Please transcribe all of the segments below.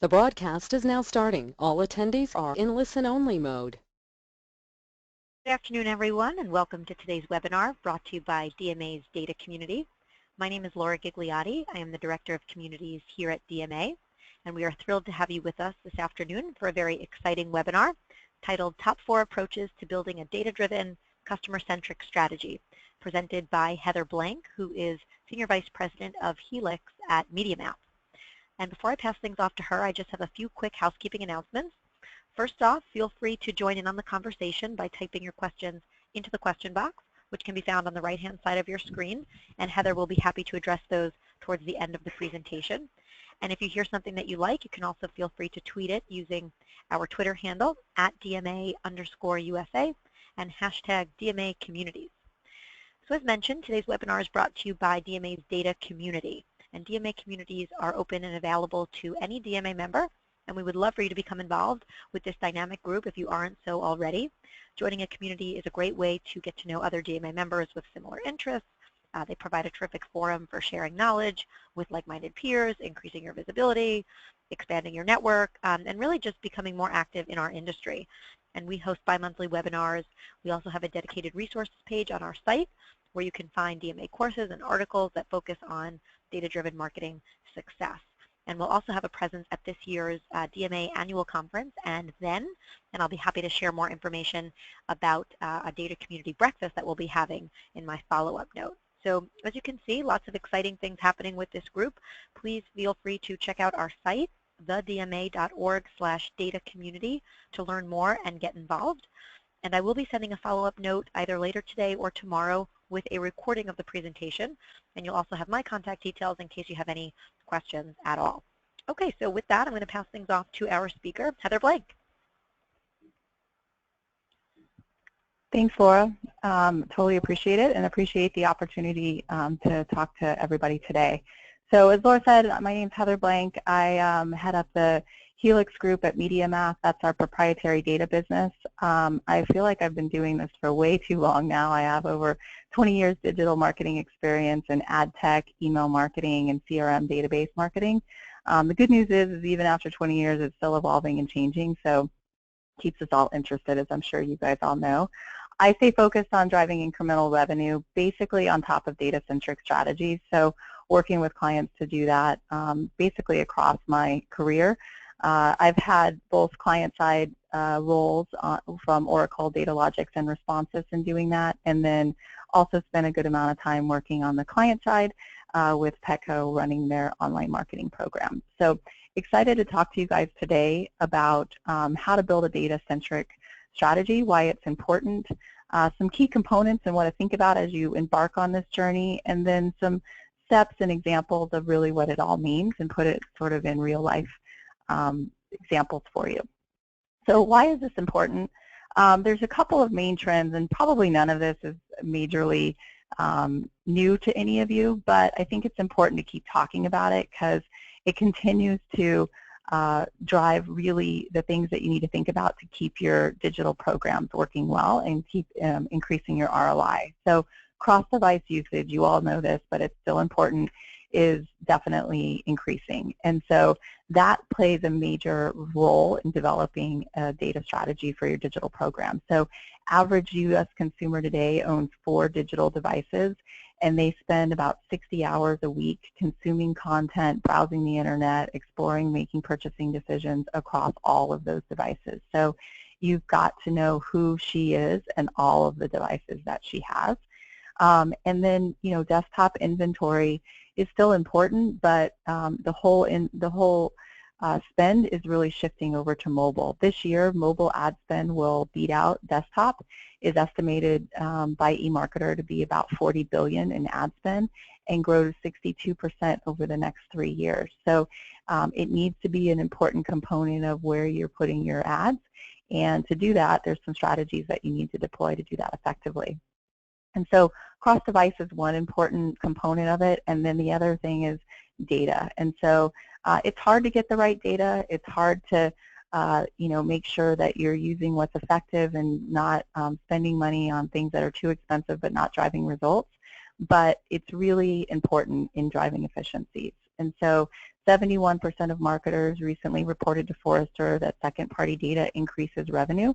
The broadcast is now starting. All attendees are in listen-only mode. Good afternoon, everyone, and welcome to today's webinar brought to you by DMA's Data Community. My name is Laura Gigliotti. I am the Director of Communities here at DMA, and we are thrilled to have you with us this afternoon for a very exciting webinar titled Top 4 Approaches to Building a Data-Driven, Customer-Centric Strategy, presented by Heather Blank, who is Senior Vice President of Helix at MediaMath. And before I pass things off to her, I just have a few quick housekeeping announcements. First off, feel free to join in on the conversation by typing your questions into the question box, which can be found on the right-hand side of your screen, and Heather will be happy to address those towards the end of the presentation. And if you hear something that you like, you can also feel free to tweet it using our Twitter handle at @DMA_USA and hashtag DMA Communities. So as mentioned, today's webinar is brought to you by DMA's Data Community. And DMA communities are open and available to any DMA member, and we would love for you to become involved with this dynamic group if you aren't so already. Joining a community is a great way to get to know other DMA members with similar interests. They provide a terrific forum for sharing knowledge with like-minded peers, increasing your visibility, expanding your network, and really just becoming more active in our industry. And we host bi-monthly webinars. We also have a dedicated resources page on our site where you can find DMA courses and articles that focus on data-driven marketing success. And we'll also have a presence at this year's DMA annual conference and I'll be happy to share more information about a data community breakfast that we'll be having in my follow-up note. So as you can see, lots of exciting things happening with this group. Please feel free to check out our site, thedma.org/datacommunity, to learn more and get involved. And I will be sending a follow-up note either later today or tomorrow with a recording of the presentation, and you'll also have my contact details in case you have any questions at all. Okay, so with that, I'm going to pass things off to our speaker, Heather Blank. Thanks, Laura. Totally appreciate it and appreciate the opportunity to talk to everybody today. So as Laura said, my name is Heather Blank. I head up the Helix group at MediaMath. That's our proprietary data business. I feel like I've been doing this for way too long now. I have over 20 years digital marketing experience in ad tech, email marketing, and CRM database marketing. The good news is even after 20 years, it's still evolving and changing, so keeps us all interested, as I'm sure you guys all know. I stay focused on driving incremental revenue, basically on top of data-centric strategies, so working with clients to do that basically across my career. I've had both client-side roles from Oracle, Data Logics, and Responses in doing that, and then also spent a good amount of time working on the client side with Petco running their online marketing program. So excited to talk to you guys today about how to build a data-centric strategy, why it's important, some key components and what to think about as you embark on this journey, and then some steps and examples of really what it all means and put it sort of in real life examples for you. So why is this important? There's a couple of main trends, and probably none of this is majorly new to any of you, but I think it's important to keep talking about it because it continues to drive really the things that you need to think about to keep your digital programs working well and keep increasing your ROI. So cross-device usage, you all know this, but it's still important, is definitely increasing. And so that plays a major role in developing a data strategy for your digital program. So average U.S. consumer today owns 4 digital devices, and they spend about 60 hours a week consuming content, browsing the internet, exploring, making purchasing decisions across all of those devices. So you've got to know who she is and all of the devices that she has. And then, you know, desktop inventory is still important, but the whole spend is really shifting over to mobile. This year, mobile ad spend will beat out desktop. Is estimated by eMarketer to be about $40 billion in ad spend and grow to 62% over the next 3 years. So it needs to be an important component of where you're putting your ads. And to do that, there's some strategies that you need to deploy to do that effectively. And so cross-device is one important component of it, and then the other thing is data. And so it's hard to get the right data. It's hard to you know, make sure that you're using what's effective and not spending money on things that are too expensive but not driving results. But it's really important in driving efficiencies. And so 71% of marketers recently reported to Forrester that second-party data increases revenue.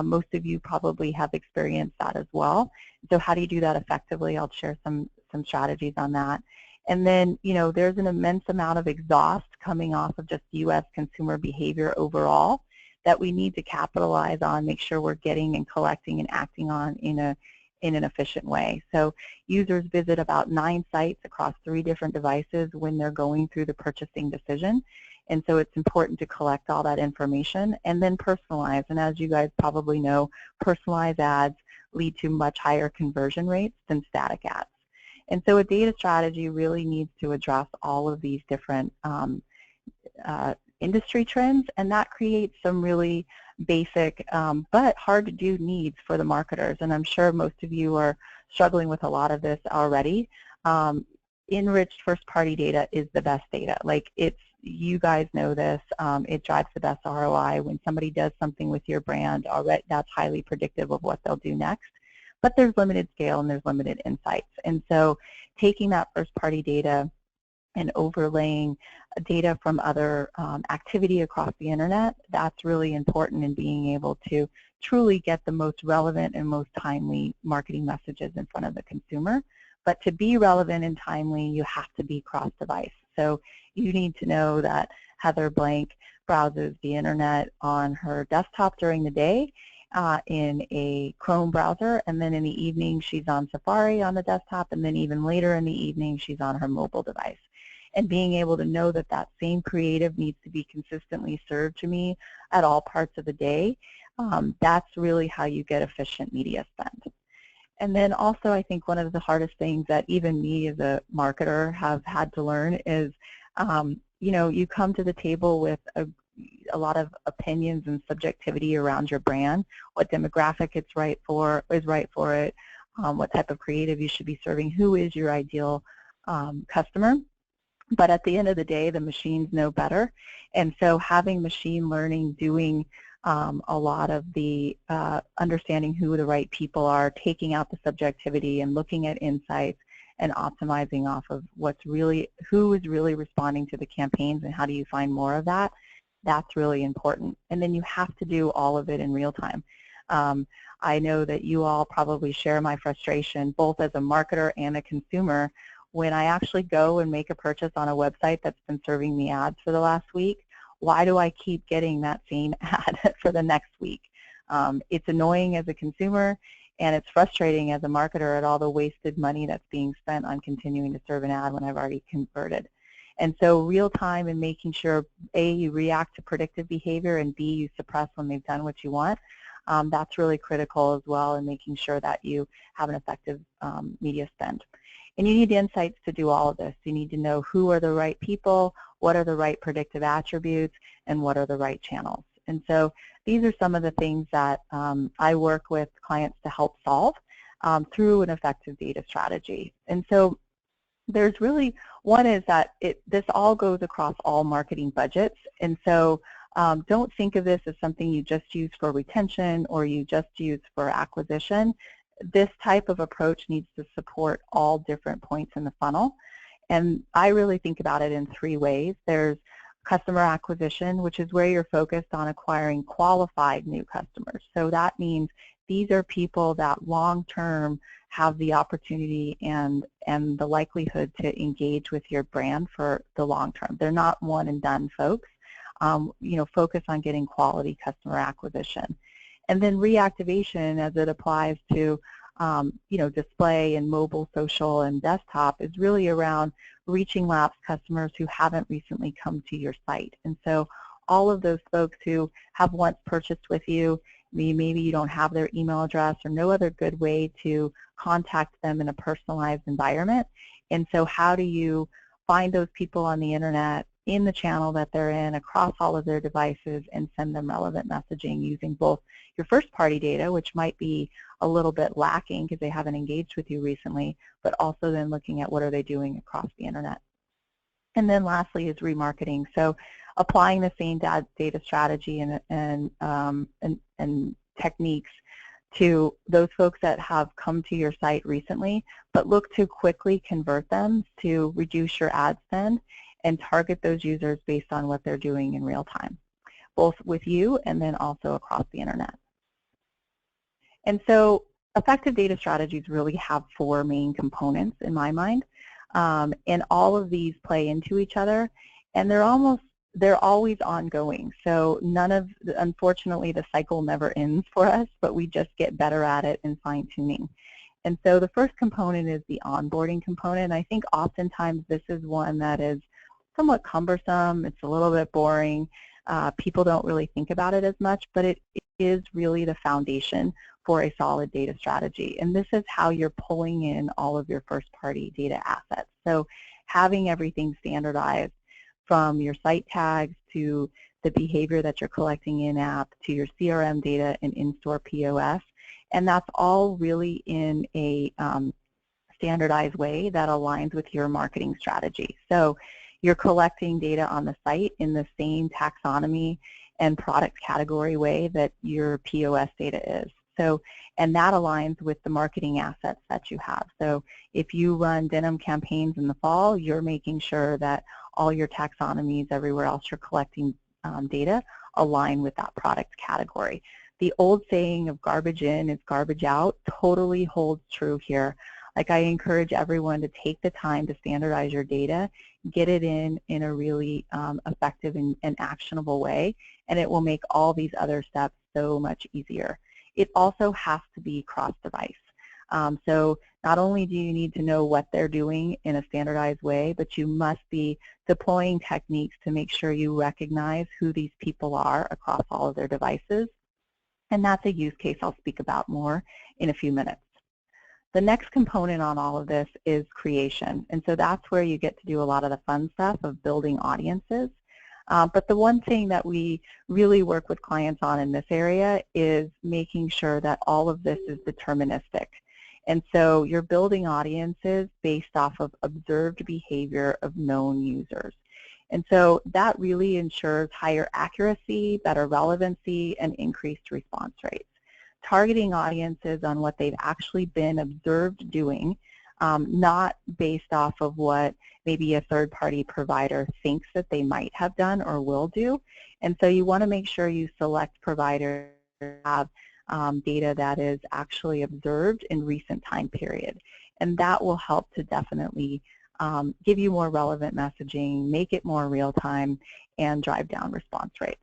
Most of you probably have experienced that as well. So how do you do that effectively? I'll share some strategies on that. And then, there's an immense amount of exhaust coming off of just U.S. consumer behavior overall that we need to capitalize on, make sure we're getting and collecting and acting on in an efficient way. So users visit about 9 sites across 3 different devices when they're going through the purchasing decision. And so it's important to collect all that information and then personalize. And as you guys probably know, personalized ads lead to much higher conversion rates than static ads. And so a data strategy really needs to address all of these different industry trends, and that creates some really basic but hard to do needs for the marketers. And I'm sure most of you are struggling with a lot of this already. Enriched first-party data is the best data. You guys know this. It drives the best ROI. When somebody does something with your brand, already that's highly predictive of what they'll do next. But there's limited scale and there's limited insights. And so taking that first-party data and overlaying data from other activity across the internet, that's really important in being able to truly get the most relevant and most timely marketing messages in front of the consumer. But to be relevant and timely, you have to be cross-device. So you need to know that Heather Blank browses the internet on her desktop during the day in a Chrome browser, and then in the evening she's on Safari on the desktop, and then even later in the evening she's on her mobile device. And being able to know that that same creative needs to be consistently served to me at all parts of the day, that's really how you get efficient media spend. And then also I think one of the hardest things that even me as a marketer have had to learn is, you come to the table with a lot of opinions and subjectivity around your brand, what demographic is right for it, what type of creative you should be serving, who is your ideal customer. But at the end of the day, the machines know better. And so having machine learning doing a lot of the understanding who the right people are, taking out the subjectivity and looking at insights and optimizing off of who is really responding to the campaigns and how do you find more of that, that's really important. And then you have to do all of it in real time. I know that you all probably share my frustration both as a marketer and a consumer when I actually go and make a purchase on a website that's been serving me ads for the last week. Why do I keep getting that same ad for the next week? It's annoying as a consumer, and it's frustrating as a marketer at all the wasted money that's being spent on continuing to serve an ad when I've already converted. And so real time and making sure, A, you react to predictive behavior, and B, you suppress when they've done what you want, that's really critical as well in making sure that you have an effective media spend. And you need insights to do all of this. You need to know who are the right people, what are the right predictive attributes, and what are the right channels. And so these are some of the things that I work with clients to help solve through an effective data strategy. And so there's really, one is that this all goes across all marketing budgets. And so don't think of this as something you just use for retention or you just use for acquisition. This type of approach needs to support all different points in the funnel. And I really think about it in 3 ways. There's customer acquisition, which is where you're focused on acquiring qualified new customers. So that means these are people that long-term have the opportunity and the likelihood to engage with your brand for the long term. They're not one-and-done folks. Focus on getting quality customer acquisition. And then reactivation, as it applies to display and mobile, social, and desktop, is really around reaching lapsed customers who haven't recently come to your site. And so all of those folks who have once purchased with you, maybe you don't have their email address or no other good way to contact them in a personalized environment. And so how do you find those people on the internet in the channel that they're in across all of their devices and send them relevant messaging using both your first-party data, which might be a little bit lacking because they haven't engaged with you recently, but also then looking at what are they doing across the internet. And then lastly is remarketing. So applying the same data strategy and techniques to those folks that have come to your site recently, but look to quickly convert them to reduce your ad spend. and target those users based on what they're doing in real time, both with you and then also across the internet. And so effective data strategies really have 4 main components in my mind, and all of these play into each other, and they're always ongoing. So unfortunately, the cycle never ends for us, but we just get better at it and fine-tuning. And so the first component is the onboarding component. I think oftentimes this is one that is somewhat cumbersome. It's a little bit boring. People don't really think about it as much, but it is really the foundation for a solid data strategy. And this is how you're pulling in all of your first-party data assets. So having everything standardized, from your site tags to the behavior that you're collecting in-app to your CRM data and in-store POS. And that's all really in a standardized way that aligns with your marketing strategy. So you're collecting data on the site in the same taxonomy and product category way that your POS data is. So, and that aligns with the marketing assets that you have. So if you run denim campaigns in the fall, you're making sure that all your taxonomies everywhere else you're collecting data align with that product category. The old saying of garbage in is garbage out totally holds true here. Like, I encourage everyone to take the time to standardize your data, get it in a really effective and actionable way, and it will make all these other steps so much easier. It also has to be cross-device. So not only do you need to know what they're doing in a standardized way, but you must be deploying techniques to make sure you recognize who these people are across all of their devices. And that's a use case I'll speak about more in a few minutes. The next component on all of this is creation. And so that's where you get to do a lot of the fun stuff of building audiences. But the one thing that we really work with clients on in this area is making sure that all of this is deterministic. And so you're building audiences based off of observed behavior of known users. And so that really ensures higher accuracy, better relevancy, and increased response rates. Targeting audiences on what they've actually been observed doing, not based off of what maybe a third-party provider thinks that they might have done or will do. And so you want to make sure you select providers that have data that is actually observed in recent time period. And that will help to definitely give you more relevant messaging, make it more real-time, and drive down response rates.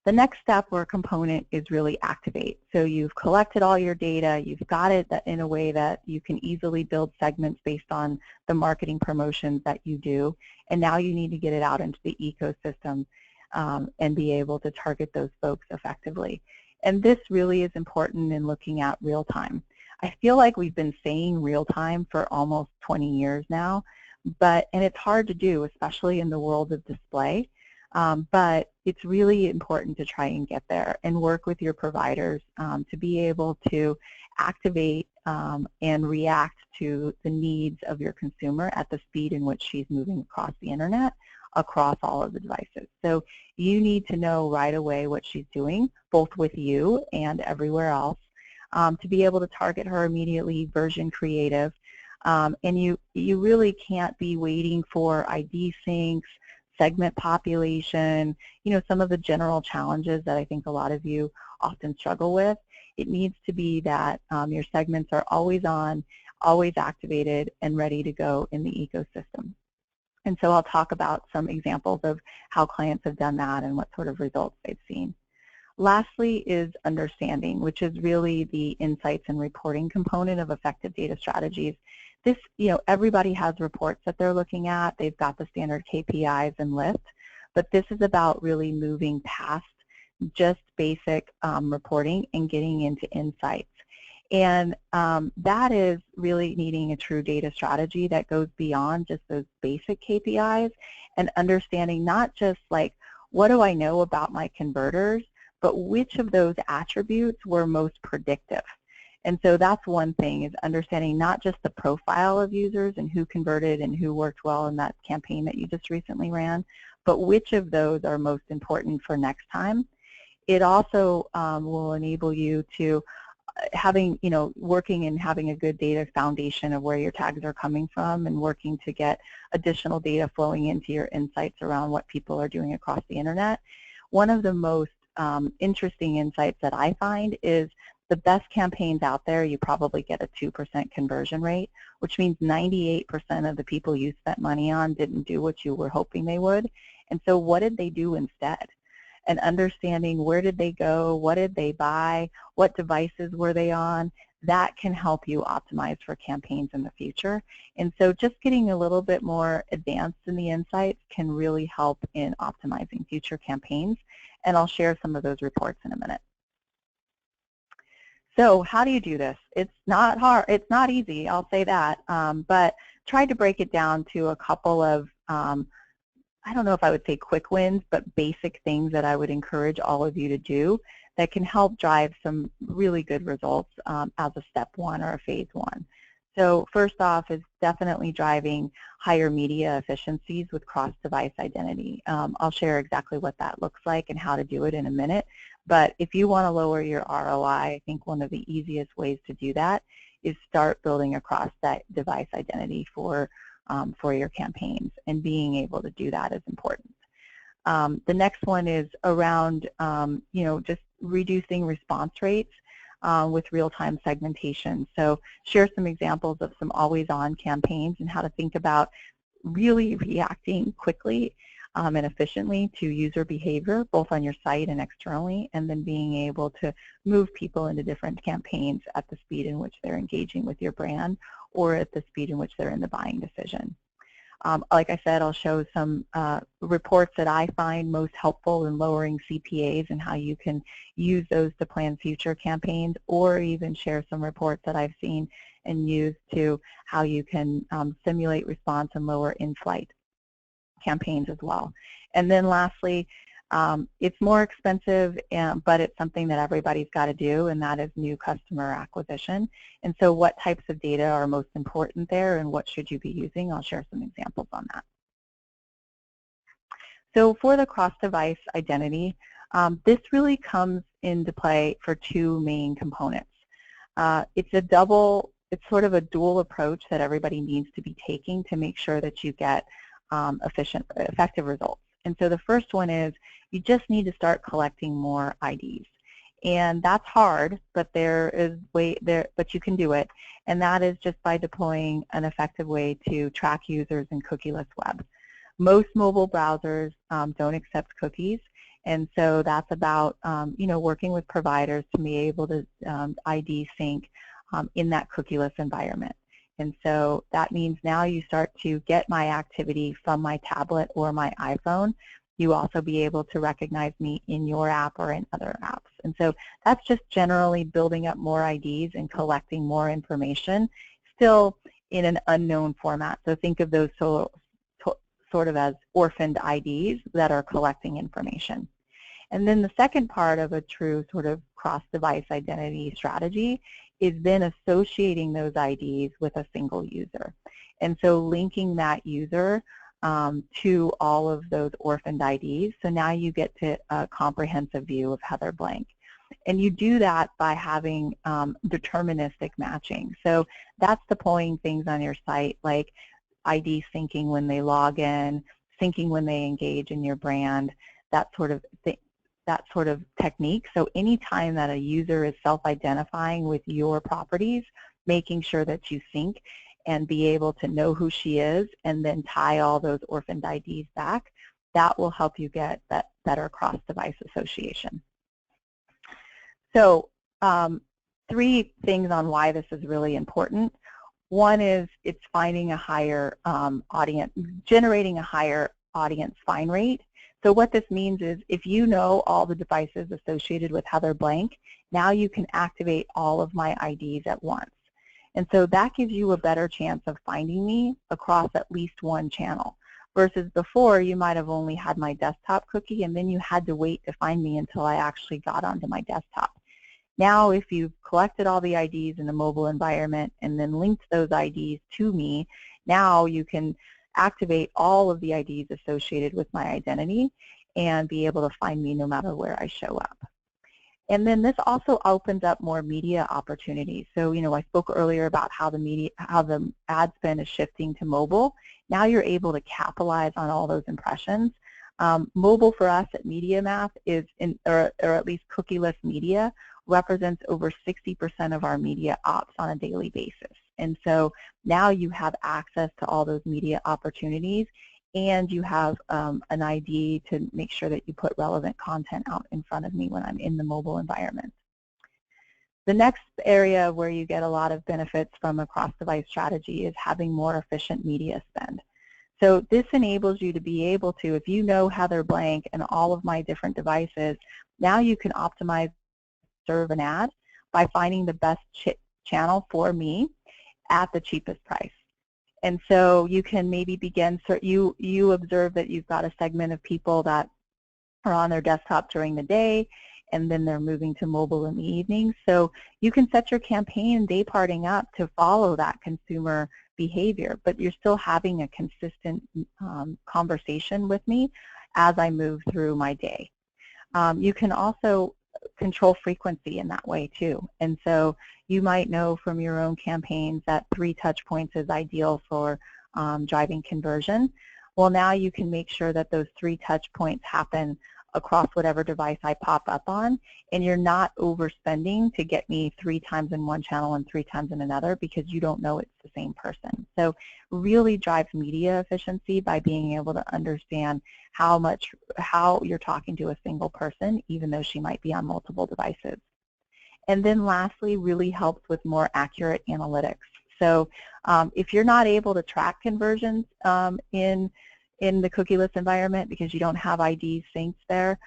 The next step or component is really activate. So you've collected all your data, you've got it in a way that you can easily build segments based on the marketing promotions that you do, and now you need to get it out into the ecosystem and be able to target those folks effectively. And this really is important in looking at real time. I feel like we've been saying real time for almost 20 years now, and it's hard to do, especially in the world of display. But it's really important to try and get there and work with your providers to be able to activate and react to the needs of your consumer at the speed in which she's moving across the internet, across all of the devices. So you need to know right away what she's doing, both with you and everywhere else, to be able to target her immediately, version creative. And you really can't be waiting for ID syncs, segment population, some of the general challenges that I think a lot of you often struggle with. It needs to be that your segments are always on, always activated, and ready to go in the ecosystem. And so I'll talk about some examples of how clients have done that and what sort of results they've seen. Lastly is understanding, which is really the insights and reporting component of effective data strategies. This, everybody has reports that they're looking at. They've got the standard KPIs and lists, but this is about really moving past just basic reporting and getting into insights. And that is really needing a true data strategy that goes beyond just those basic KPIs and understanding not just like, what do I know about my converters, but which of those attributes were most predictive. And so that's one thing, is understanding not just the profile of users and who converted and who worked well in that campaign that you just recently ran, but which of those are most important for next time. It also will enable you to having, working and having a good data foundation of where your tags are coming from and working to get additional data flowing into your insights around what people are doing across the internet. One of the most interesting insights that I find is the best campaigns out there, you probably get a 2% conversion rate, which means 98% of the people you spent money on didn't do what you were hoping they would. And so what did they do instead? And understanding where did they go, what did they buy, what devices were they on, that can help you optimize for campaigns in the future. And so just getting a little bit more advanced in the insights can really help in optimizing future campaigns. And I'll share some of those reports in a minute. So how do you do this? It's not hard, it's not easy, I'll say that, but tried to break it down to a couple of, I don't know if I would say quick wins, but basic things that I would encourage all of you to do that can help drive some really good results as a step one or a phase one. So first off is definitely driving higher media efficiencies with cross-device identity. I'll share exactly what that looks like and how to do it in a minute. But if you want to lower your ROI, I think one of the easiest ways to do that is start building a cross-device identity for your campaigns, and being able to do that is important. The next one is around, just reducing response rates with real-time segmentation. So share some examples of some always-on campaigns and how to think about really reacting quickly and efficiently to user behavior, both on your site and externally, and then being able to move people into different campaigns at the speed in which they're engaging with your brand or at the speed in which they're in the buying decision. Like I said, I'll show some reports that I find most helpful in lowering CPAs and how you can use those to plan future campaigns, or even share some reports that I've seen and used to how you can simulate response and lower in-flight campaigns as well. And then lastly, it's more expensive, but it's something that everybody's got to do, and that is new customer acquisition. And so what types of data are most important there, and what should you be using? I'll share some examples on that. So for the cross-device identity, this really comes into play for two main components. It's sort of a dual approach that everybody needs to be taking to make sure that you get effective results. And so the first one is you just need to start collecting more IDs. And that's hard, but but you can do it. And that is just by deploying an effective way to track users in cookieless web. Most mobile browsers don't accept cookies, and so that's about working with providers to be able to ID sync in that cookieless environment. And so that means now you start to get my activity from my tablet or my iPhone. You also be able to recognize me in your app or in other apps. And so that's just generally building up more IDs and collecting more information, still in an unknown format. So think of those sort of as orphaned IDs that are collecting information. And then the second part of a true sort of cross-device identity strategy is then associating those IDs with a single user. And so linking that user to all of those orphaned IDs. So now you get to a comprehensive view of Heather Blank. And you do that by having deterministic matching. So that's deploying things on your site like ID syncing when they log in, syncing when they engage in your brand, that sort of thing. That sort of technique. So anytime that a user is self-identifying with your properties, making sure that you sync and be able to know who she is and then tie all those orphaned IDs back, that will help you get that better cross-device association. So 3 things on why this is really important. One is it's finding a higher audience, generating a higher audience find rate. So what this means is if you know all the devices associated with Heather Blank, now you can activate all of my IDs at once. And so that gives you a better chance of finding me across at least one channel. Versus before, you might have only had my desktop cookie and then you had to wait to find me until I actually got onto my desktop. Now if you've collected all the IDs in the mobile environment and then linked those IDs to me, now you can activate all of the IDs associated with my identity and be able to find me no matter where I show up. And then this also opens up more media opportunities. So, I spoke earlier about how the ad spend is shifting to mobile. Now you're able to capitalize on all those impressions. Mobile for us at MediaMath is, or at least cookieless media, represents over 60% of our media ops on a daily basis. And so now you have access to all those media opportunities, and you have an ID to make sure that you put relevant content out in front of me when I'm in the mobile environment. The next area where you get a lot of benefits from a cross-device strategy is having more efficient media spend. So this enables you to be able to, if you know Heather Blank and all of my different devices, now you can optimize serve an ad by finding the best channel for me at the cheapest price. And so you can maybe begin, you observe that you've got a segment of people that are on their desktop during the day, and then they're moving to mobile in the evening. So you can set your campaign day parting up to follow that consumer behavior, but you're still having a consistent conversation with me as I move through my day. You can also control frequency in that way too. And so you might know from your own campaigns that 3 touch points is ideal for driving conversion. Well, now you can make sure that those 3 touch points happen across whatever device I pop up on, and you're not overspending to get me 3 times in one channel and 3 times in another because you don't know it's the same person. So really drives media efficiency by being able to understand how you're talking to a single person, even though she might be on multiple devices. And then lastly, really helps with more accurate analytics. So if you're not able to track conversions in the cookieless environment because you don't have IDs synced there,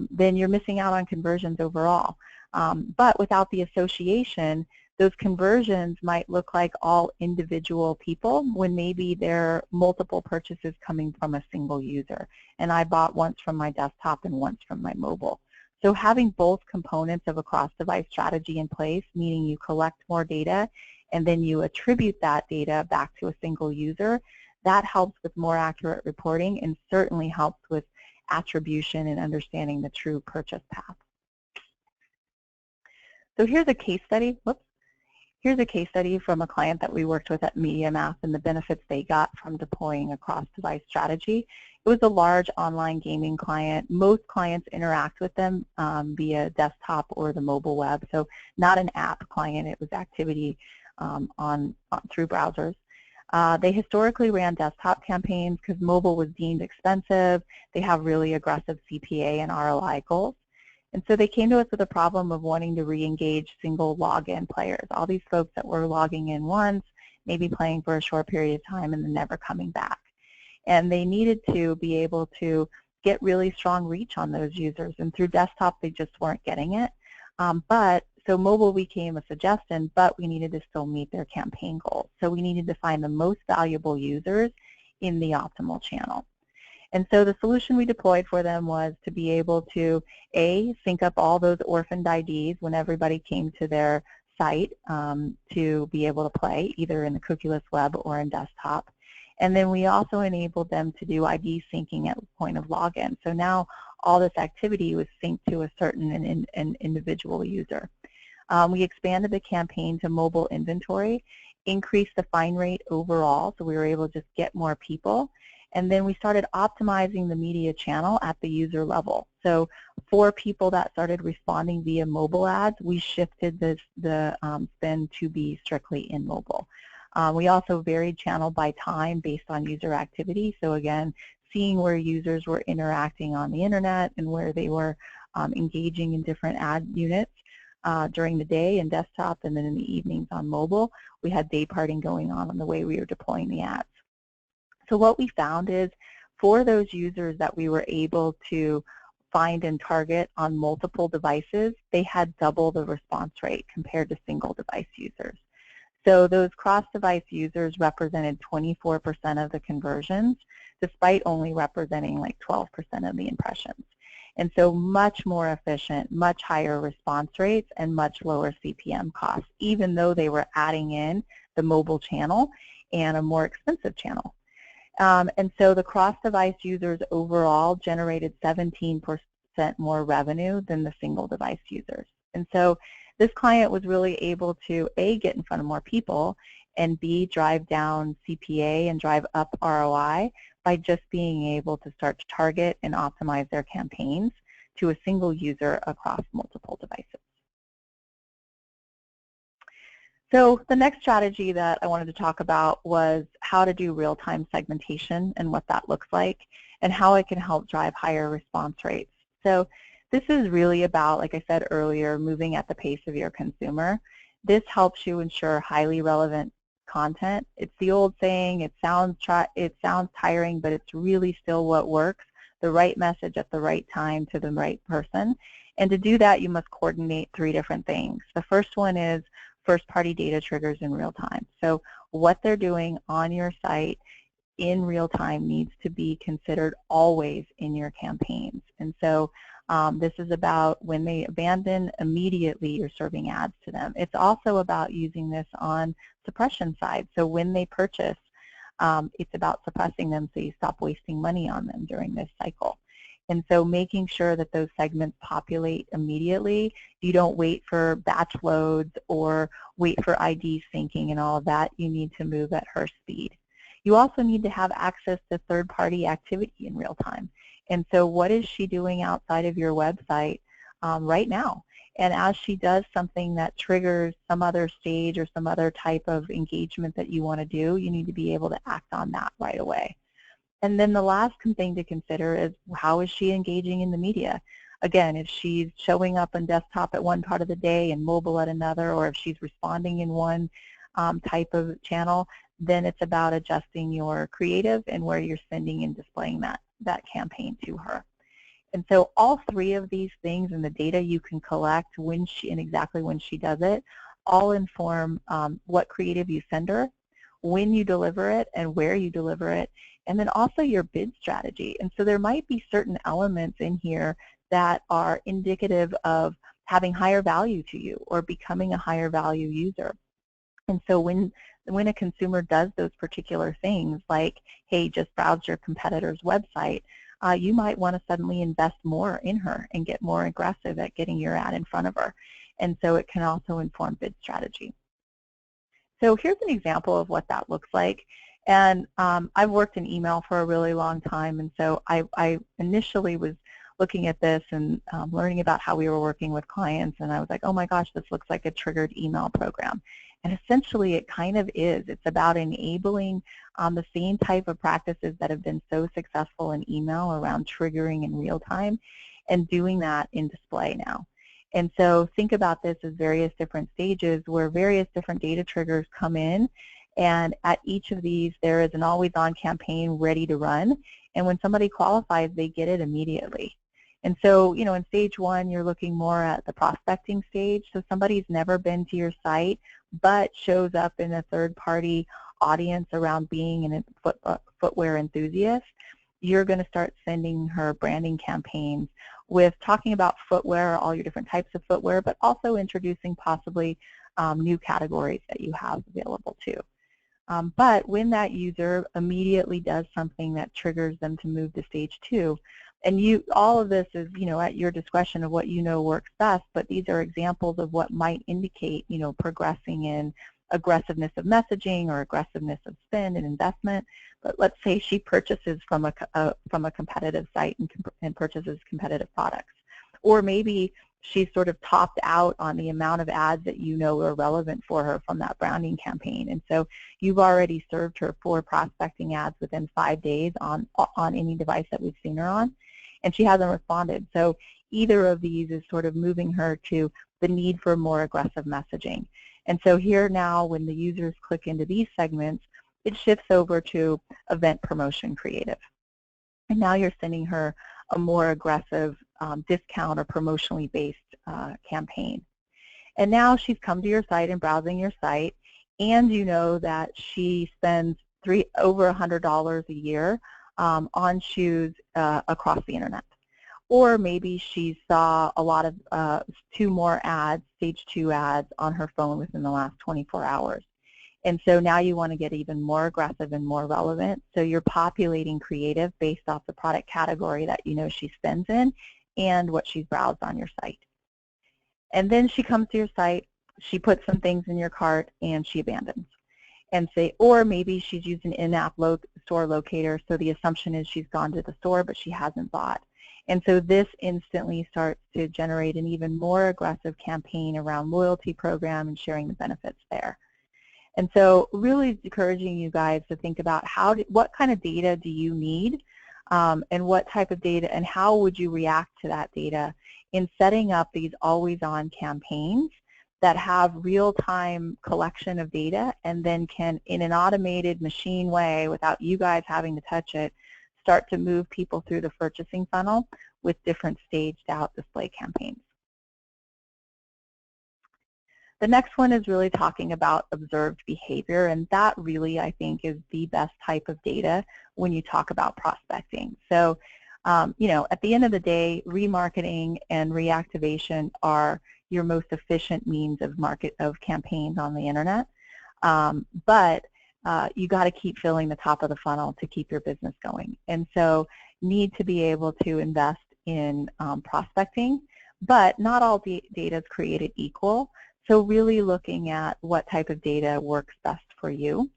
then you're missing out on conversions overall. But without the association, those conversions might look like all individual people when maybe there are multiple purchases coming from a single user. And I bought once from my desktop and once from my mobile. So having both components of a cross-device strategy in place, meaning you collect more data and then you attribute that data back to a single user, that helps with more accurate reporting and certainly helps with attribution and understanding the true purchase path. So here's a case study. Here's a case study from a client that we worked with at MediaMath and the benefits they got from deploying a cross-device strategy. It was a large online gaming client. Most clients interact with them via desktop or the mobile web, so not an app client. It was activity through browsers. They historically ran desktop campaigns because mobile was deemed expensive. They have really aggressive CPA and ROI goals. And so they came to us with a problem of wanting to re-engage single login players, all these folks that were logging in once, maybe playing for a short period of time and then never coming back. And they needed to be able to get really strong reach on those users. And through desktop, they just weren't getting it. So mobile became a suggestion, but we needed to still meet their campaign goals. So we needed to find the most valuable users in the optimal channel. And so the solution we deployed for them was to be able to, A, sync up all those orphaned IDs when everybody came to their site to be able to play, either in the cookieless web or in desktop. And then we also enabled them to do ID syncing at the point of login. So now all this activity was synced to a certain an individual user. We expanded the campaign to mobile inventory, increased the find rate overall, so we were able to just get more people. And then we started optimizing the media channel at the user level. So for people that started responding via mobile ads, we shifted the spend to be strictly in mobile. We also varied channel by time based on user activity. So again, seeing where users were interacting on the internet and where they were engaging in different ad units during the day in desktop, and then in the evenings on mobile. We had day parting going on the way we were deploying the ads. So what we found is for those users that we were able to find and target on multiple devices, they had double the response rate compared to single device users. So those cross-device users represented 24% of the conversions, despite only representing like 12% of the impressions. And so much more efficient, much higher response rates, and much lower CPM costs, even though they were adding in the mobile channel and a more expensive channel. And so the cross-device users overall generated 17% 50% more revenue than the single device users. And so this client was really able to, A, get in front of more people, and B, drive down CPA and drive up ROI by just being able to start to target and optimize their campaigns to a single user across multiple devices. So the next strategy that I wanted to talk about was how to do real-time segmentation and what that looks like and how it can help drive higher response rates. So this is really about, like I said earlier, moving at the pace of your consumer. This helps you ensure highly relevant content. It's the old saying, it sounds tiring, but it's really still what works, the right message at the right time to the right person. And to do that, you must coordinate 3 different things. The first one is first-party data triggers in real time. So what they're doing on your site in real time needs to be considered always in your campaigns. And so this is about when they abandon, immediately you're serving ads to them. It's also about using this on suppression side. So when they purchase, it's about suppressing them so you stop wasting money on them during this cycle. And so making sure that those segments populate immediately. You don't wait for batch loads or wait for ID syncing and all of that. You need to move at her speed. You also need to have access to third-party activity in real time. And so what is she doing outside of your website right now? And as she does something that triggers some other stage or some other type of engagement that you want to do, you need to be able to act on that right away. And then the last thing to consider is how is she engaging in the media? Again, if she's showing up on desktop at one part of the day and mobile at another, or if she's responding in one type of channel, then it's about adjusting your creative and where you're sending and displaying that campaign to her. And so all 3 of these things and the data you can collect when she and exactly when she does it all inform what creative you send her, when you deliver it, and where you deliver it, and then also your bid strategy. And so there might be certain elements in here that are indicative of having higher value to you or becoming a higher value user. And so when a consumer does those particular things, like, hey, just browse your competitor's website, you might want to suddenly invest more in her and get more aggressive at getting your ad in front of her. And so it can also inform bid strategy. So here's an example of what that looks like. And I've worked in email for a really long time, and so I initially was looking at this and learning about how we were working with clients, and I was like, oh my gosh, this looks like a triggered email program. And essentially it kind of is. It's about enabling the same type of practices that have been so successful in email around triggering in real time and doing that in display now. And so think about this as various different stages where various different data triggers come in, and at each of these there is an always-on campaign ready to run, and when somebody qualifies they get it immediately. And so, you know, in stage 1 you're looking more at the prospecting stage, so somebody's never been to your site but shows up in a third-party audience around being a footwear enthusiast. You're going to start sending her branding campaigns with talking about footwear, all your different types of footwear, but also introducing possibly new categories that you have available too. But when that user immediately does something that triggers them to move to stage 2, and all of this is, you know, at your discretion of what you know works best, but these are examples of what might indicate, you know, progressing in aggressiveness of messaging or aggressiveness of spend and investment. But let's say she purchases from a competitive site and purchases competitive products. Or maybe she's sort of topped out on the amount of ads that you know are relevant for her from that branding campaign. And so you've already served her 4 prospecting ads within 5 days on any device that we've seen her on, and she hasn't responded. So either of these is sort of moving her to the need for more aggressive messaging. And so here now, when the users click into these segments, it shifts over to event promotion creative. And now you're sending her a more aggressive discount or promotionally based campaign. And now she's come to your site and browsing your site, and you know that she spends over $100 a year on shoes across the internet. Or maybe she saw a lot of 2 more ads, stage 2 ads on her phone within the last 24 hours. And so now you want to get even more aggressive and more relevant. So you're populating creative based off the product category that you know she spends in and what she's browsed on your site. And then she comes to your site, she puts some things in your cart, and she abandons. And say, or maybe she's used an in-app store locator, so the assumption is she's gone to the store, but she hasn't bought. And so this instantly starts to generate an even more aggressive campaign around loyalty program and sharing the benefits there. And so really encouraging you guys to think about what kind of data do you need, and what type of data, and how would you react to that data in setting up these always-on campaigns that have real-time collection of data and then can, in an automated machine way, without you guys having to touch it, start to move people through the purchasing funnel with different staged-out display campaigns. The next one is really talking about observed behavior, and that really, I think, is the best type of data when you talk about prospecting. So, you know, at the end of the day, remarketing and reactivation are your most efficient means of campaigns on the internet, but you got to keep filling the top of the funnel to keep your business going. And so, need to be able to invest in prospecting, but not all data is created equal. So really looking at what type of data works best for you.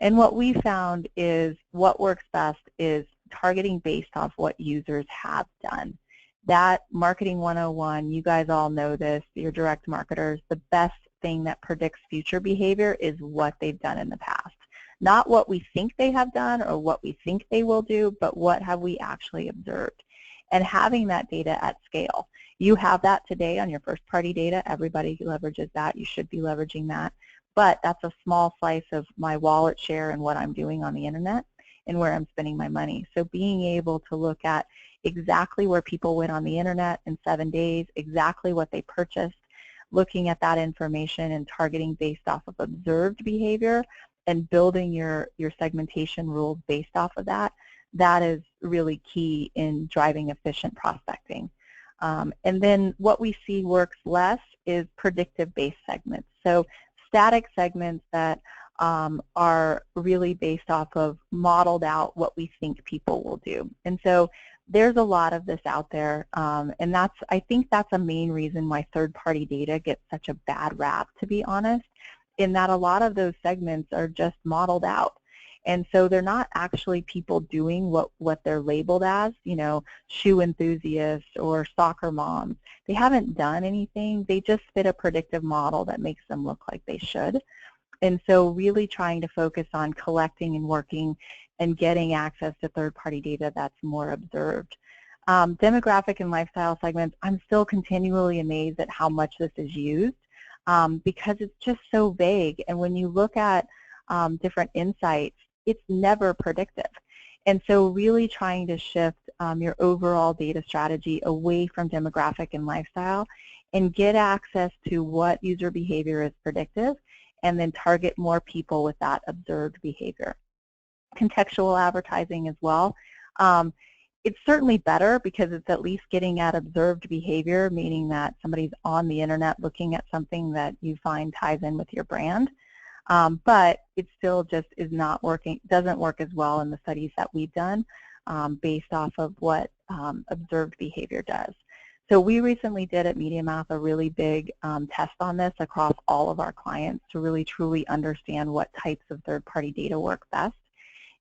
And what we found is what works best is targeting based off what users have done. That marketing 101, you guys all know this, you're direct marketers, the best thing that predicts future behavior is what they've done in the past. Not what we think they have done or what we think they will do, but what have we actually observed. And having that data at scale. You have that today on your first-party data. Everybody leverages that. You should be leveraging that. But that's a small slice of my wallet share and what I'm doing on the internet and where I'm spending my money. So being able to look at exactly where people went on the internet in 7 days, exactly what they purchased, looking at that information and targeting based off of observed behavior and building your segmentation rules based off of that, that is really key in driving efficient prospecting. And then what we see works less is predictive-based segments. So static segments that are really based off of modeled out what we think people will do. And so there's a lot of this out there, and I think that's a main reason why third-party data gets such a bad rap, to be honest, in that a lot of those segments are just modeled out. And so they're not actually people doing what they're labeled as, you know, shoe enthusiasts or soccer moms. They haven't done anything. They just fit a predictive model that makes them look like they should. And so really trying to focus on collecting and working and getting access to third-party data that's more observed. Demographic and lifestyle segments, I'm still continually amazed at how much this is used because it's just so vague. And when you look at different insights, it's never predictive. And so really trying to shift your overall data strategy away from demographic and lifestyle and get access to what user behavior is predictive and then target more people with that observed behavior. Contextual advertising as well. It's certainly better because it's at least getting at observed behavior, meaning that somebody's on the internet looking at something that you find ties in with your brand. But it still just is not working, doesn't work as well in the studies that we've done based off of what observed behavior does. So we recently did at MediaMath a really big test on this across all of our clients to really truly understand what types of third-party data work best.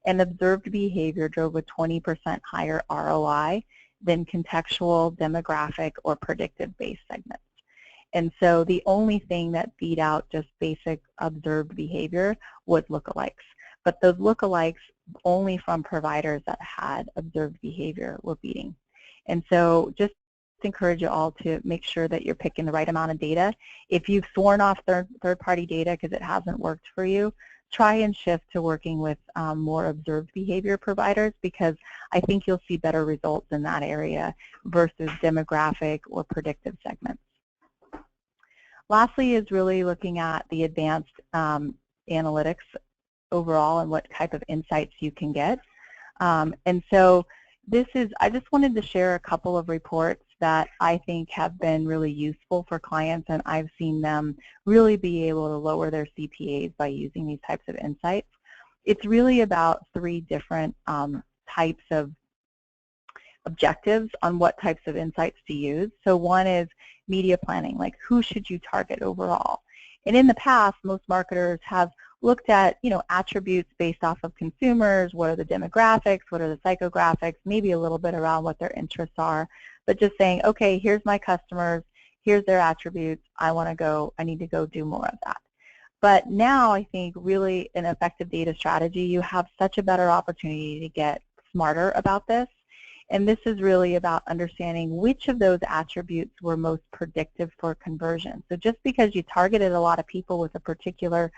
And observed behavior drove a 20% higher ROI than contextual, demographic, or predictive-based segments. And so the only thing that beat out just basic observed behavior was lookalikes. But those lookalikes only from providers that had observed behavior were beating. And so just encourage you all to make sure that you're picking the right amount of data. If you've sworn off third-party data because it hasn't worked for you, try and shift to working with more observed behavior providers because I think you'll see better results in that area versus demographic or predictive segments. Lastly is really looking at the advanced analytics overall and what type of insights you can get. And so I just wanted to share a couple of reports that I think have been really useful for clients, and I've seen them really be able to lower their CPAs by using these types of insights. It's really about 3 different types of objectives on what types of insights to use. So one is media planning, like who should you target overall? And in the past, most marketers have looked at, attributes based off of consumers, what are the demographics, what are the psychographics, maybe a little bit around what their interests are, but just saying, okay, here's my customers, here's their attributes, I need to go do more of that. But now I think really an effective data strategy, you have such a better opportunity to get smarter about this. And this is really about understanding which of those attributes were most predictive for conversion. So just because you targeted a lot of people with a particular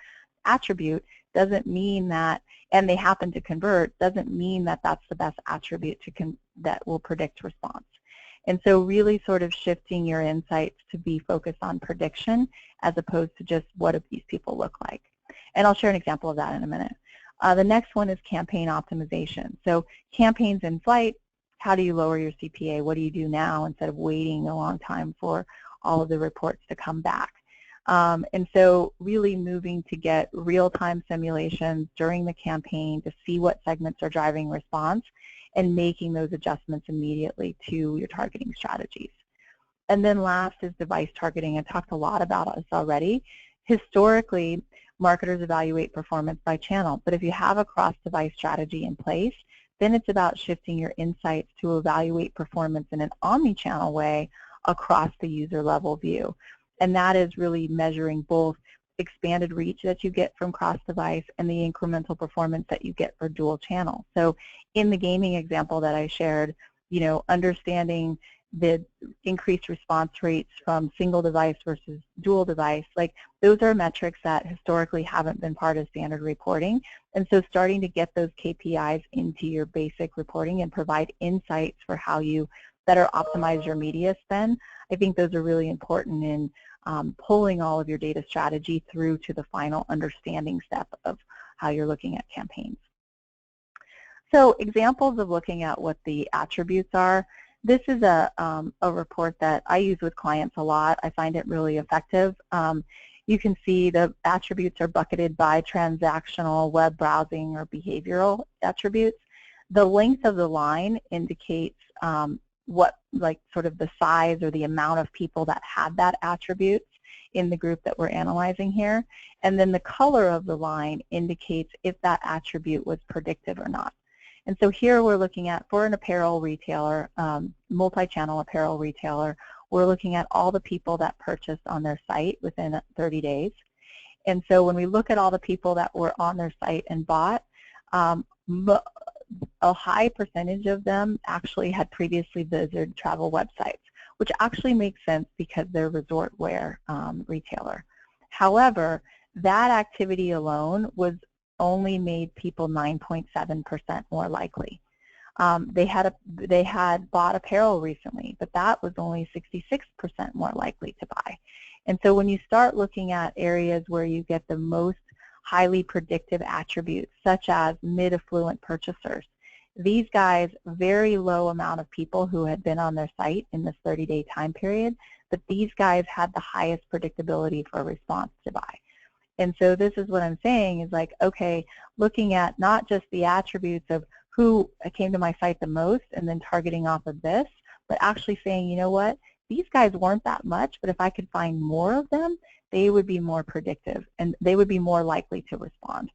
attribute doesn't mean that, and they happen to convert, doesn't mean that that's the best attribute that will predict response. And so really sort of shifting your insights to be focused on prediction as opposed to just what do these people look like. And I'll share an example of that in a minute. The next one is campaign optimization. So campaigns in flight, how do you lower your CPA? What do you do now instead of waiting a long time for all of the reports to come back? And so really moving to get real-time simulations during the campaign to see what segments are driving response and making those adjustments immediately to your targeting strategies. And then last is device targeting. I talked a lot about this already. Historically, marketers evaluate performance by channel, but if you have a cross-device strategy in place, then it's about shifting your insights to evaluate performance in an omni-channel way across the user level view. And that is really measuring both expanded reach that you get from cross-device and the incremental performance that you get for dual channel. So in the gaming example that I shared, understanding the increased response rates from single device versus dual device, like those are metrics that historically haven't been part of standard reporting. And so starting to get those KPIs into your basic reporting and provide insights for how you better optimize your media spend, I think those are really important in pulling all of your data strategy through to the final understanding step of how you're looking at campaigns. So examples of looking at what the attributes are. This is a report that I use with clients a lot. I find it really effective. You can see the attributes are bucketed by transactional, web browsing, or behavioral attributes. The length of the line indicates sort of the size or the amount of people that had that attribute in the group that we're analyzing here. And then the color of the line indicates if that attribute was predictive or not. And so here we're looking at, for an apparel retailer, multi-channel apparel retailer, we're looking at all the people that purchased on their site within 30 days. And so when we look at all the people that were on their site and bought, a high percentage of them actually had previously visited travel websites, which actually makes sense because they're resort wear retailer. However, that activity alone was only made people 9.7% more likely. They had bought apparel recently, but that was only 66% more likely to buy. And so when you start looking at areas where you get the most highly predictive attributes, such as mid-affluent purchasers, these guys, very low amount of people who had been on their site in this 30-day time period, but these guys had the highest predictability for response to buy. And so this is what I'm saying is like, okay, looking at not just the attributes of who came to my site the most and then targeting off of this, but actually saying, you know what, these guys weren't that much, but if I could find more of them, they would be more predictive and they would be more likely to respond.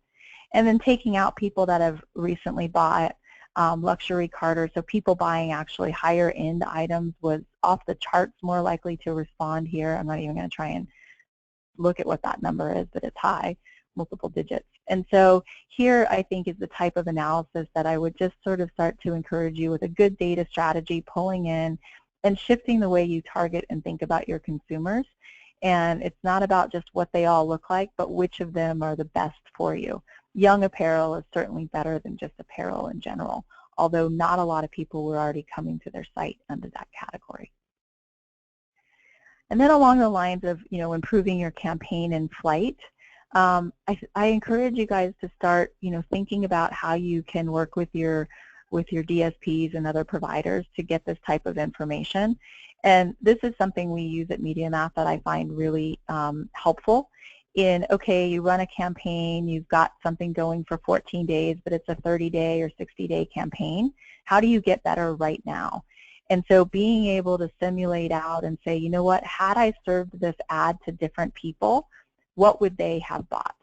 And then taking out people that have recently bought luxury cars, so people buying actually higher end items was off the charts more likely to respond here. I'm not even going to try and look at what that number is, but it's high, multiple digits. And so here I think is the type of analysis that I would just sort of start to encourage you with a good data strategy, pulling in and shifting the way you target and think about your consumers. And it's not about just what they all look like, but which of them are the best for you. Young apparel is certainly better than just apparel in general, although not a lot of people were already coming to their site under that category. And then along the lines of, improving your campaign in flight, I encourage you guys to start, thinking about how you can work with your DSPs and other providers to get this type of information. And this is something we use at MediaMath that I find really helpful, in, okay, you run a campaign, you've got something going for 14 days, but it's a 30-day or 60-day campaign. How do you get better right now? And so being able to simulate out and say, you know what, had I served this ad to different people, what would they have bought?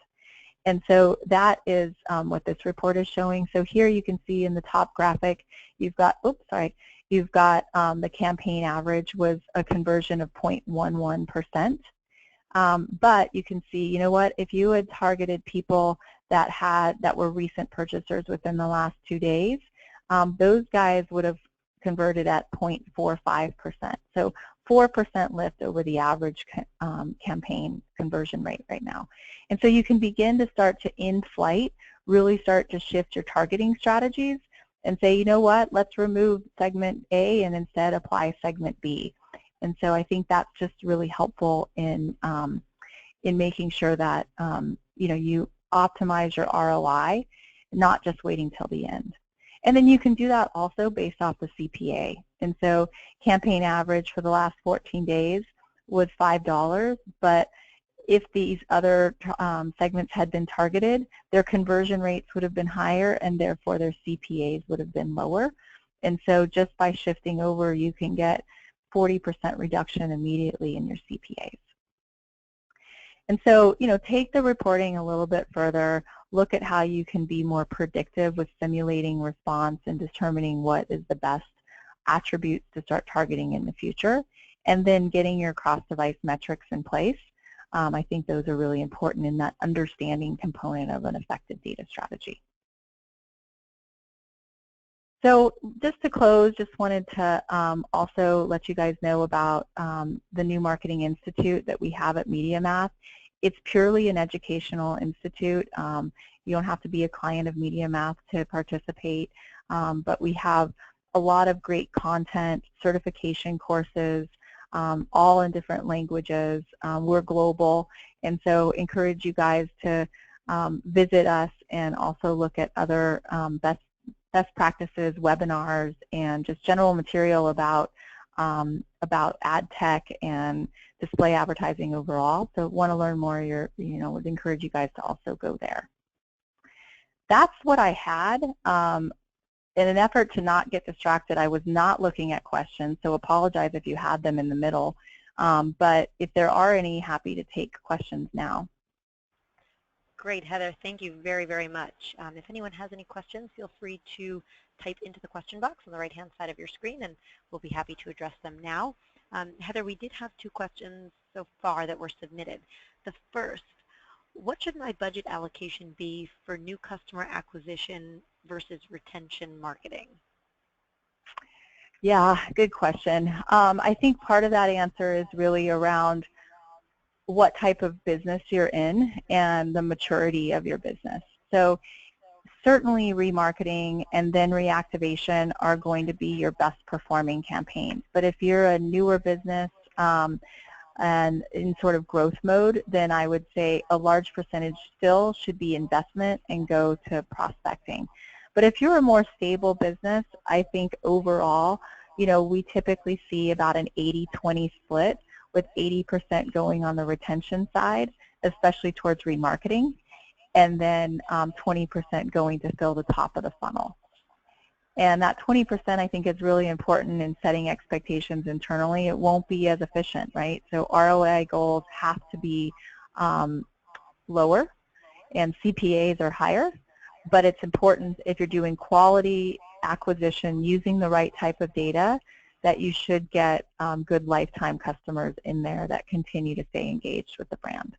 And so that is what this report is showing. So here you can see in the top graphic, you've got, you've got the campaign average was a conversion of 0.11%. But you can see, you know what, if you had targeted people that were recent purchasers within the last 2 days, those guys would have converted at 0.45%. So 4% lift over the average campaign conversion rate right now. And so you can begin to start to, in flight, really start to shift your targeting strategies and say, you know what, let's remove segment A and instead apply segment B. And so I think that's just really helpful in making sure that you know, you optimize your ROI, not just waiting till the end. And then you can do that also based off the CPA. And so campaign average for the last 14 days was $5, but if these other segments had been targeted, their conversion rates would have been higher and therefore their CPAs would have been lower. And so just by shifting over, you can get 40% reduction immediately in your CPAs. And so, you know, take the reporting a little bit further, look at how you can be more predictive with simulating response and determining what is the best attributes to start targeting in the future, and then getting your cross-device metrics in place. I think those are really important in that understanding component of an effective data strategy. So just to close, just wanted to also let you guys know about the new Marketing Institute that we have at MediaMath. It's purely an educational institute. You don't have to be a client of MediaMath to participate, but we have a lot of great content, certification courses, all in different languages. We're global, and so encourage you guys to visit us and also look at other best practices, webinars, and just general material about ad tech and display advertising overall. So want to learn more, would encourage you guys to also go there. That's what I had. In an effort to not get distracted, I was not looking at questions, so apologize if you had them in the middle. But if there are any, happy to take questions now. Great, Heather. Thank you very, very much. If anyone has any questions, feel free to type into the question box on the right-hand side of your screen, and we'll be happy to address them now. Heather, we did have 2 questions so far that were submitted. The first, what should my budget allocation be for new customer acquisition versus retention marketing? Yeah, good question. I think part of that answer is really around what type of business you're in and the maturity of your business. So certainly remarketing and then reactivation are going to be your best performing campaigns. But if you're a newer business and in sort of growth mode, then I would say a large percentage still should be investment and go to prospecting. But if you're a more stable business, I think overall, we typically see about an 80-20 split, with 80% going on the retention side, especially towards remarketing, and then 20% going to fill the top of the funnel. And that 20% I think is really important in setting expectations internally. It won't be as efficient, right? So ROI goals have to be lower and CPAs are higher, but it's important if you're doing quality acquisition using the right type of data that you should get good lifetime customers in there that continue to stay engaged with the brand.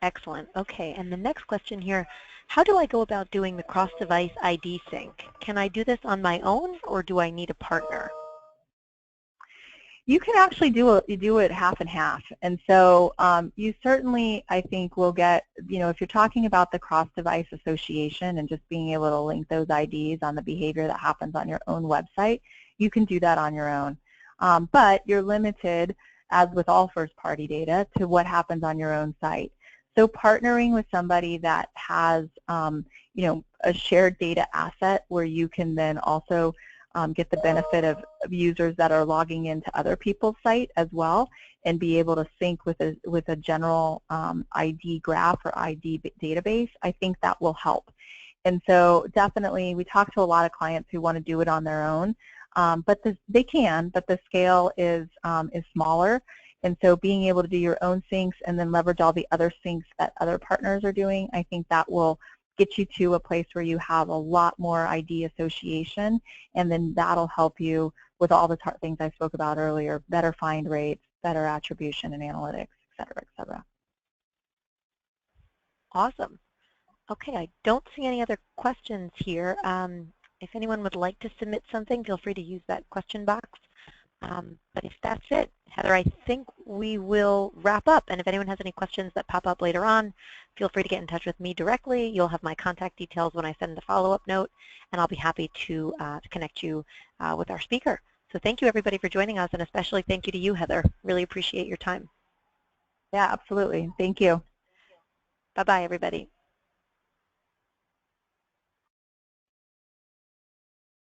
Excellent. Okay, and the next question here, how do I go about doing the cross-device ID sync? Can I do this on my own, or do I need a partner? You can actually do it half and half, and so you certainly, I think, will get, if you're talking about the cross-device association and just being able to link those IDs on the behavior that happens on your own website, you can do that on your own. But you're limited, as with all first-party data, to what happens on your own site. So partnering with somebody that has, a shared data asset where you can then also get the benefit of users that are logging into other people's site as well, and be able to sync with a general ID graph or ID database, I think that will help. And so definitely we talk to a lot of clients who want to do it on their own, but they can, but the scale is smaller. And so being able to do your own syncs and then leverage all the other syncs that other partners are doing, I think that will get you to a place where you have a lot more ID association, and then that'll help you with all the things I spoke about earlier, better find rates, better attribution and analytics, et cetera, et cetera. Awesome. Okay, I don't see any other questions here. If anyone would like to submit something, feel free to use that question box. But if that's it, Heather, I think we will wrap up. And if anyone has any questions that pop up later on, feel free to get in touch with me directly. You'll have my contact details when I send the follow-up note, and I'll be happy to connect you with our speaker. So thank you, everybody, for joining us, and especially thank you to you, Heather. Really appreciate your time. Yeah, absolutely. Thank you. Bye-bye, everybody.